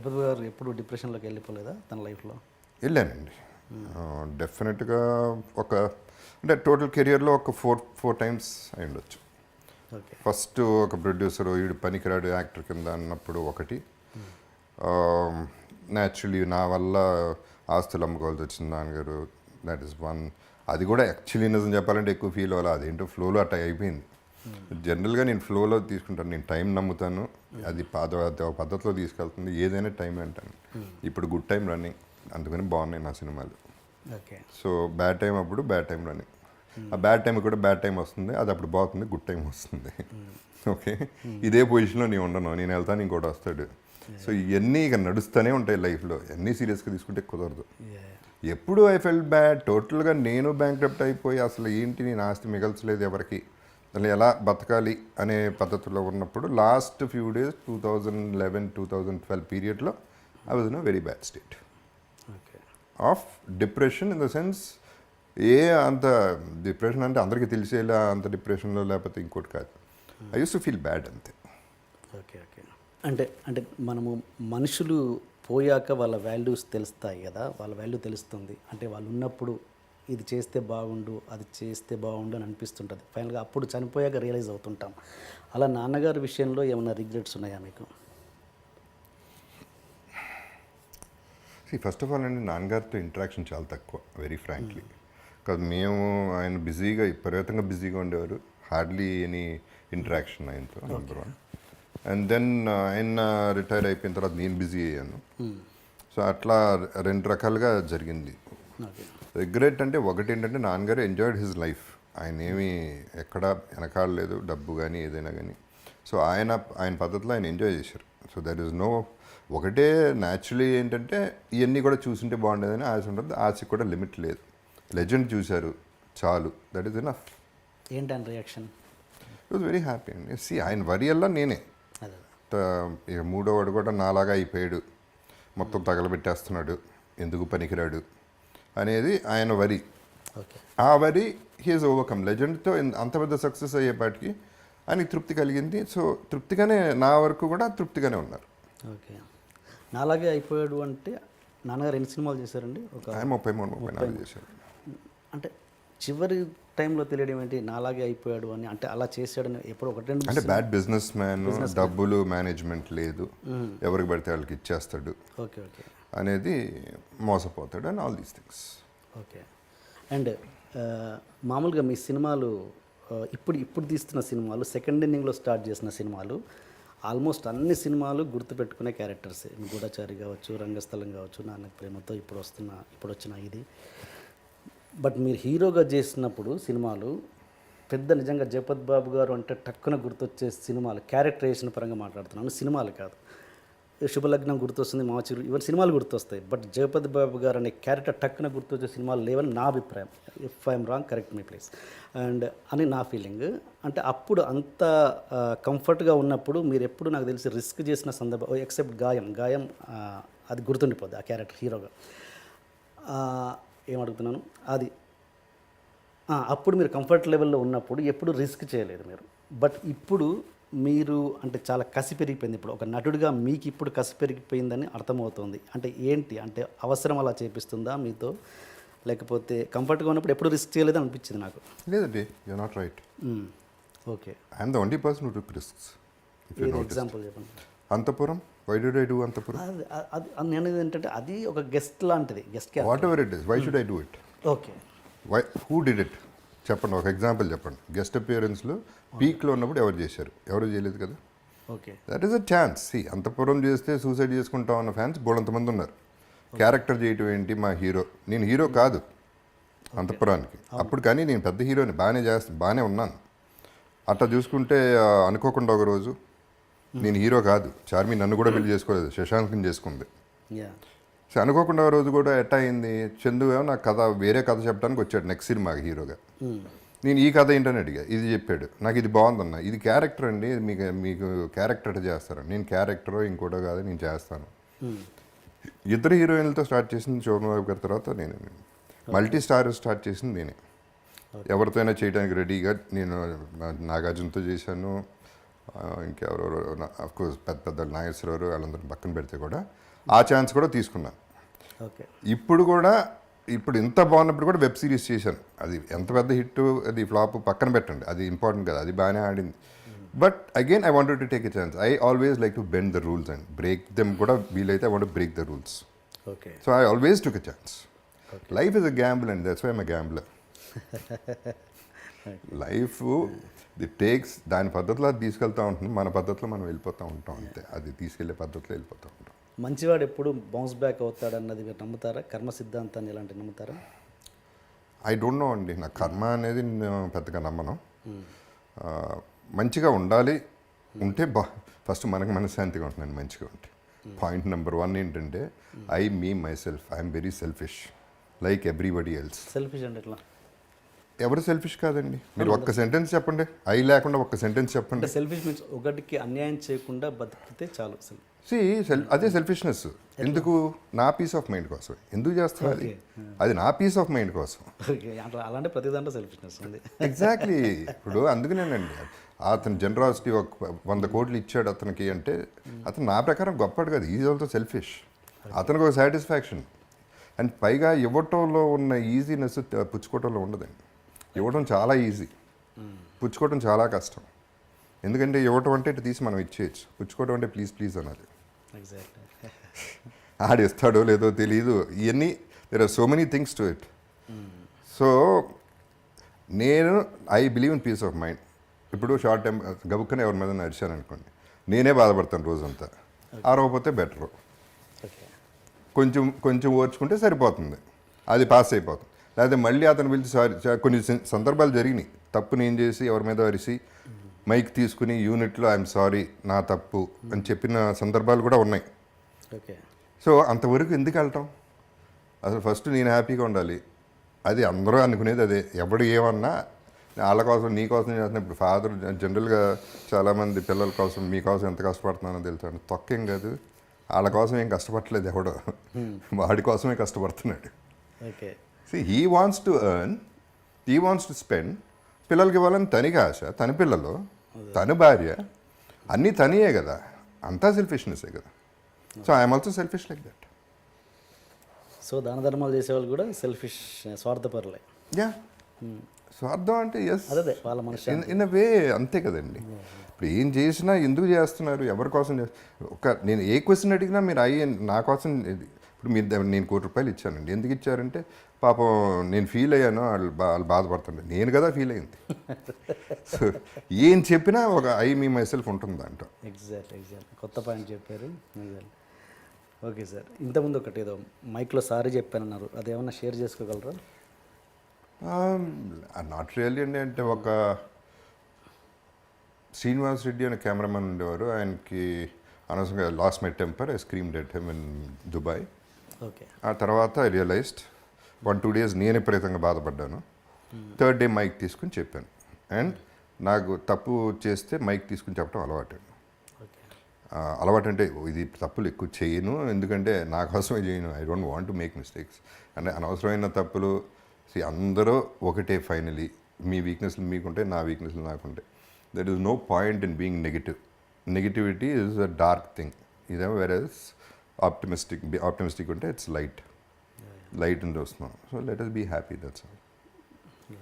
జగపతి గారు ఎప్పుడు డిప్రెషన్లోకి వెళ్ళిపోలేదా తన లైఫ్లో? వెళ్ళానండి. డెఫినెట్గా ఒక అంటే టోటల్ కెరియర్లో ఒక ఫోర్ టైమ్స్ అయి ఉండొచ్చు. ఓకే. ఫస్ట్ ఒక ప్రొడ్యూసర్ వీడు పనికిరాడు యాక్టర్ కింద అన్నప్పుడు ఒకటి, న్యాచురలీ నా వల్ల ఆస్తులు అమ్ముకోవాల్సి వచ్చింది నాన్నగారు, దట్ ఈస్ వన్. అది కూడా యాక్చువల్లీ నిజం చెప్పాలంటే ఎక్కువ ఫీల్ అవ్వాలి, అదేంటో ఫ్లోలో అట్లా అయిపోయింది. జనరల్గా నేను ఫ్లోలో తీసుకుంటాను, నేను టైం నమ్ముతాను, అది పద్ధతిలో తీసుకెళ్తుంది, ఏదైనా టైం అంటాను. ఇప్పుడు గుడ్ టైం రన్నింగ్, అందుకని బాగున్నాయి నా సినిమాలు. ఓకే. సో బ్యాడ్ టైం అప్పుడు బ్యాడ్ టైం రన్నింగ్, ఆ బ్యాడ్ టైం కూడా బ్యాడ్ టైం వస్తుంది, అది అప్పుడు బాగుంది, గుడ్ టైం వస్తుంది. ఓకే, ఇదే పొజిషన్లో నేను ఉండను, నేను వెళ్తాను ఇంకోటి వస్తాడు. సో ఇవన్నీ ఇక నడుస్తూనే ఉంటాయి లైఫ్లో, అన్నీ సీరియస్గా తీసుకుంటే కుదరదు. ఎప్పుడు ఐ ఫెల్ బ్యాడ్, టోటల్గా నేను బ్యాంక్రప్ట్ అయిపోయి అసలు ఏంటి నేను ఆస్తి మిగల్చలేదు ఎవరికి, అసలు ఎలా బతకాలి అనే పద్ధతిలో ఉన్నప్పుడు లాస్ట్ ఫ్యూ డేస్ 2011-2012 పీరియడ్లో I was in a very bad state of depression. In the sense అంత డిప్రెషన్ అంటే అందరికీ తెలిసేలా అంత డిప్రెషన్లో లేకపోతే ఇంకోటి కాదు, I use to feel bad అంతే. ఓకే. ఓకే. అంటే అంటే మనము మనుషులు పోయాక వాళ్ళ వాల్యూస్ తెలుస్తాయి కదా, వాళ్ళ వాల్యూ తెలుస్తుంది. అంటే వాళ్ళు ఉన్నప్పుడు ఇది చేస్తే బాగుండు, అది చేస్తే బాగుండు అని అనిపిస్తుంటుంది. ఫైనల్గా అప్పుడు చనిపోయాక రియలైజ్ అవుతుంటాం. అలా నాన్నగారి విషయంలో ఏమైనా రిగ్రెట్స్ ఉన్నాయా మీకు? ఫస్ట్ ఆఫ్ ఆల్ అండి, నాన్నగారితో ఇంటరాక్షన్ చాలా తక్కువ, వెరీ ఫ్రాంక్లీ. కాదు, మేము ఆయన బిజీగా విపరీతంగా బిజీగా ఉండేవారు, హార్డ్లీ ఎనీ ఇంటరాక్షన్ ఆయనతో, నెంబర్ వన్. అండ్ దెన్ ఆయన రిటైర్ అయిపోయిన తర్వాత నేను బిజీ అయ్యాను. సో అట్లా రెండు రకాలుగా జరిగింది. రిగ్రెట్ అంటే ఒకటి ఏంటంటే, నాన్నగారు ఎంజాయ్డ్ హిజ్ లైఫ్, ఆయన ఏమీ ఎక్కడ వెనకాడలేదు, డబ్బు కానీ ఏదైనా కానీ. సో ఆయన పద్ధతిలో ఆయన ఎంజాయ్ చేశారు. సో దట్ ఈస్ నో, ఒకటే న్యాచురలీ ఏంటంటే ఇవన్నీ కూడా చూసుంటే బాగుండేదని ఆశ ఉంటుంది, ఆశకి కూడా లిమిట్ లేదు. లెజెండ్ చూశారు చాలు, దట్ ఈస్ ఎనఫ్. ఏంటని reaction? It was very happy అండి. సి ఆయన వరి అల్లా నేనే, ఇక మూడోవాడు కూడా నాలాగా అయిపోయాడు, మొత్తం తగలబెట్టేస్తున్నాడు, ఎందుకు పనికిరాడు అనేది ఆయన వరి. ఆ వరి హీఈస్ ఓవర్కమ్. లెజెండ్తో అంత పెద్ద సక్సెస్ అయ్యేపాటికి ఆయనకి తృప్తి కలిగింది. సో తృప్తిగానే, నా వరకు కూడా తృప్తిగానే ఉన్నారు. ఓకే. నాలాగే అయిపోయాడు అంటే నాన్నగారు ఎన్ని సినిమాలు చేశారండి? ఒక 33-34 చేశారు. అంటే చివరి టైంలో తెలియడం ఏంటి నాలాగే అయిపోయాడు అని? అంటే అలా చేశాడని ఎప్పుడు ఒకటి రెండు అంటే బ్యాడ్ బిజినెస్ మ్యాన్, డబ్బులు మేనేజ్మెంట్ లేదు, ఎవరికి పడితే వాళ్ళకి ఇచ్చేస్తాడు, ఓకే ఓకే అనేది మోసపోతాడు and all these things. Okay. And మామూలుగా మీ సినిమాలు ఇప్పుడు తీస్తున్న సినిమాలు, సెకండ్ ఇన్నింగ్లో స్టార్ట్ చేసిన సినిమాలు, ఆల్మోస్ట్ అన్ని సినిమాలు గుర్తుపెట్టుకునే క్యారెక్టర్సే. గూఢచారి కావచ్చు, రంగస్థలం కావచ్చు, నాన్నకి ప్రేమతో, ఇప్పుడు వచ్చిన ఇది. బట్ మీరు హీరోగా చేసినప్పుడు సినిమాలు పెద్ద నిజంగా జగపతి బాబు గారు అంటే టక్కున గుర్తొచ్చే సినిమాలు, క్యారెక్టరైజేషన్ పరంగా మాట్లాడుతున్నాను, సినిమాలు కాదు. శుభలగ్నం గుర్తొస్తుంది, మాచిరు, ఇవన్నీ సినిమాలు గుర్తొస్తాయి. బట్ జగపతి బాబు గారు అనే క్యారెక్టర్ టక్కున గుర్తొచ్చే సినిమాలు లేవని నా అభిప్రాయం. If I'm wrong correct me please. And అని నా ఫీలింగ్. అంటే అప్పుడు అంత కంఫర్ట్గా ఉన్నప్పుడు మీరు ఎప్పుడు నాకు తెలిసి రిస్క్ చేసిన సందర్భం, ఎక్సెప్ట్ గాయం అది గుర్తుండిపోద్ది ఆ క్యారెక్టర్ హీరోగా. ఏమడుగుతున్నాను అది, అప్పుడు మీరు కంఫర్ట్ లెవెల్లో ఉన్నప్పుడు ఎప్పుడు రిస్క్ చేయలేదు మీరు. బట్ ఇప్పుడు మీరు అంటే చాలా కసి పెరిగిపోయింది. ఇప్పుడు ఒక నటుడిగా మీకు ఇప్పుడు కసి పెరిగిపోయిందని అర్థమవుతుంది. అంటే ఏంటి అంటే అవసరం అలా చేపిస్తుందా మీతో, లేకపోతే కంఫర్ట్గా ఉన్నప్పుడు ఎప్పుడు రిస్క్ చేయలేదు అనిపించింది నాకు? లేదండి, you're not right. Okay. I'm the only person who took risks. Example చెప్పండి. Anthapuram, why did I do Anthapuram? అది నేను ఏంటంటే అది ఒక గెస్ట్ లాంటిది, guest character. Whatever it is, why should I do it? Okay. Who did it చెప్పండి, ఒక example చెప్పండి. గెస్ట్ అపియరెన్స్లో పీక్లో ఉన్నప్పుడు ఎవరు చేశారు? ఎవరు చేయలేదు కదా. Okay. That is a chance. Anthapuram చేస్తే సూసైడ్ చేసుకుంటాం అన్న ఫ్యాన్స్ బోళ్ళంతమంది ఉన్నారు. క్యారెక్టర్ చేయటం ఏంటి? మా హీరో, నేను హీరో కాదు అంతపురానికి అప్పుడు, కానీ నేను పెద్ద హీరోని, బాగానే ఉన్నాను. అట్లా చూసుకుంటే అనుకోకుండా ఒక రోజు నేను హీరో కాదు, చార్మి నన్ను కూడా పెళ్లి చేసుకోలేదు, శశాంక్ని చేసుకుంది. సో అనుకోకుండా ఒక రోజు కూడా ఎట్టా అయింది, చందు ఏమో నాకు కథ, వేరే కథ చెప్పడానికి వచ్చాడు నెక్స్ట్ సినిమాకి హీరోగా. నేను ఈ కథ ఏంటని అడిగా, ఇది చెప్పాడు, నాకు ఇది బాగుందన్న, ఇది క్యారెక్టర్ అండి, మీకు క్యారెక్టర్ చేస్తారని. నేను క్యారెక్టరో ఇంకోటో కాదు, నేను చేస్తాను. ఇద్దరు హీరోయిన్లతో స్టార్ట్ చేసింది శోభన్ గారి తర్వాత నేనే. మల్టీ స్టార్ స్టార్ట్ చేసింది నేనే. ఎవరితో అయినా చేయడానికి రెడీగా. నేను నాగార్జునతో చేశాను, ఇంకెవరెవరో అఫ్కోర్స్ పెద్ద నాగేశ్వరరావు వాళ్ళందరూ పక్కన పెడితే కూడా ఆ ఛాన్స్ కూడా తీసుకున్నాను. ఓకే. ఇప్పుడు ఇంత బాగున్నప్పుడు కూడా వెబ్ సిరీస్ చేశాను. అది ఎంత పెద్ద హిట్, అది ఫ్లాప్ పక్కన పెట్టండి, అది ఇంపార్టెంట్ కదా, అది బాగానే ఆడింది. But again I wanted to take a chance. I always like to bend the rules and break them కూడా వీలైతే I want break the rules. Okay. So I always took a chance. Life is a gamble and that's why I'm a gambler. Life the takes దాని పద్ధతిలో అది తీసుకెళ్తూ ఉంటుంది, మన పద్ధతిలో మనం వెళ్ళిపోతూ ఉంటాం అంతే. అది తీసుకెళ్లే పద్ధతిలో వెళ్ళిపోతూ ఉంటాం. మంచివాడు ఎప్పుడు బౌన్స్ బ్యాక్ అవుతాడన్నది మీరు నమ్ముతారా? కర్మ సిద్ధాంతాన్ని ఇలాంటివి నమ్ముతారా? ఐ డోంట్ నో అండి, నా కర్మ అనేది నేను పెద్దగా నమ్మను. మంచిగా ఉండాలి, ఉంటే ఫస్ట్ మనకు మనశ్శాంతిగా ఉంటున్నాను మంచిగా ఉంటే. పాయింట్ నెంబర్ 1 ఏంటంటే మీ myself I'm very selfish like everybody else. Selfish అంటే ఎట్లా? ఎవరు సెల్ఫిష్ కాదండి. మీరు ఒక్క సెంటెన్స్ చెప్పండి, ఐ లేకుండా ఒక్క సెంటెన్స్ చెప్పండి. అంటే సెల్ఫిష్ మీన్స్ ఒకటికి అన్యాయం చేయకుండా బతికితే చాలు. అదే సెల్ఫిష్నెస్. ఎందుకు? నా పీస్ ఆఫ్ మైండ్ కోసం. ఎందుకు చేస్తున్నా అది? అది నా పీస్ ఆఫ్ మైండ్ కోసం. ఓకే. అలాంటి ప్రతి దాంట్లో సెల్ఫిష్నెస్ ఉంది. ఎగ్జాక్ట్లీ. ఇప్పుడు అందుకనేనండి అతను జనరాసిటీ 100 కోట్లు ఇచ్చాడు అతనికి అంటే అతను నా ప్రకారం గొప్పడు కాదు, ఈజ్ ఆల్సో సెల్ఫిష్. అతనికి ఒక సాటిస్ఫాక్షన్. అండ్ పైగా ఇవ్వటంలో ఉన్న ఈజీనెస్ పుచ్చుకోవటంలో ఉండదండి. ఇవ్వటం చాలా ఈజీ, పుచ్చుకోవటం చాలా కష్టం. ఎందుకంటే ఇవ్వటం అంటే ఇటు తీసి మనం ఇచ్చేయచ్చు, పుచ్చుకోవటం అంటే ప్లీజ్ ప్లీజ్ అనాలి. ఎగ్జాక్ట్లీ. ఆడిస్తాడో లేదో తెలియదు. ఇవన్నీ there are so many things to it. So I believe in peace of mind. ఇప్పుడు షార్ట్ టైం గబుక్కనే ఎవరి మీద నడిచాను అనుకోండి, నేనే బాధపడతాను రోజంతా. ఆరవకపోతే బెటరు. కొంచెం ఓర్చుకుంటే సరిపోతుంది, అది పాస్ అయిపోతుంది. లేకపోతే మళ్ళీ అతను పిలిచి సారీ, కొన్ని సందర్భాలు జరిగినాయి, తప్పు నేను చేసి ఎవరి మీద అరిసి మైక్ తీసుకుని యూనిట్లో ఐఎమ్ సారీ నా తప్పు అని చెప్పిన సందర్భాలు కూడా ఉన్నాయి. ఓకే. సో అంతవరకు ఎందుకు వెళ్ళటం? అసలు ఫస్ట్ నేను హ్యాపీగా ఉండాలి. అది అందరూ అనుకునేది అదే. ఎవడు ఏమన్నా వాళ్ళ కోసం నీ కోసం చేస్తున్నా. ఇప్పుడు ఫాదర్ జనరల్గా చాలామంది పిల్లల కోసం మీకోసం ఎంత కష్టపడుతున్నానో తెలుసు. తొక్కేం కాదు, వాళ్ళ కోసం ఏం కష్టపడలేదు ఎవడో, వాడి కోసమే కష్టపడుతున్నాడు. Okay. He wants to earn, he wants to spend. పిల్లలకి ఇవ్వాలని తనకి ఆశ, తన పిల్లలు, తన భార్య, అన్నీ తనియే కదా, అంతా సెల్ఫిష్నెస్సే కదా. So I'm also selfish like that. So దాన ధర్మాలు చేసేవాళ్ళు కూడా సెల్ఫిష్, స్వార్థపరులే. యా, స్వార్థం అంటే ఎస్, అదే వాళ్ళ మనిషి ఇన్ అ వే అంతే కదండి. ఇప్పుడు ఏం చేసినా ఎందుకు చేస్తున్నారు, ఎవరి కోసం నేను ఏ క్వశ్చన్ అడిగినా మీరు నా కోసం. ఇప్పుడు నేను ₹1,00,00,000 ఇచ్చానండి. ఎందుకు ఇచ్చారంటే పాపం నేను ఫీల్ అయ్యాను, వాళ్ళు బాధపడుతుండే, నేను కదా ఫీల్ అయింది. సో ఏం చెప్పినా ఒక మీ మై సెల్ఫ్ ఉంటుంది దాంట్లో. ఎగ్జాక్ట్. కొత్త పాయింట్ చెప్పారు. ఓకే సార్, ఇంతకుముందు ఒకటి ఏదో మైక్లో సారీ చెప్పానన్నారు, అదేమన్నా షేర్ చేసుకోగలరా? నాట్ రియల్లీ అండి. అంటే ఒక శ్రీనివాస్ రెడ్డి అనే కెమెరామెన్ ఉండేవారు, ఆయనకి అనవసరంగా lost my temper, I screamed at him in Dubai. Okay. ఆ తర్వాత ఐ రియలైజ్డ్ 1-2 days నేను విపరీతంగా బాధపడ్డాను. 3rd day మైక్ తీసుకుని చెప్పాను. అండ్ నాకు తప్పు చేస్తే మైక్ తీసుకుని చెప్పడం అలవాటు. అలవాటు అంటే ఇది తప్పులు ఎక్కువ చేయను, ఎందుకంటే నా కోసమే చేయను. I don't want to make mistakes. అంటే అనవసరమైన తప్పులు అందరూ ఒకటే ఫైనలీ. మీ వీక్నెస్లు మీకుంటే, నా వీక్నెస్లు నాకుంటే. That is no point in being negative. Negativity is a dark thing. ఇదేమో వేరేస్ ఆప్టిమిస్టిక్ ఉంటే ఇట్స్ లైట్ అని చూస్తున్నాం. So let us be happy, that's all.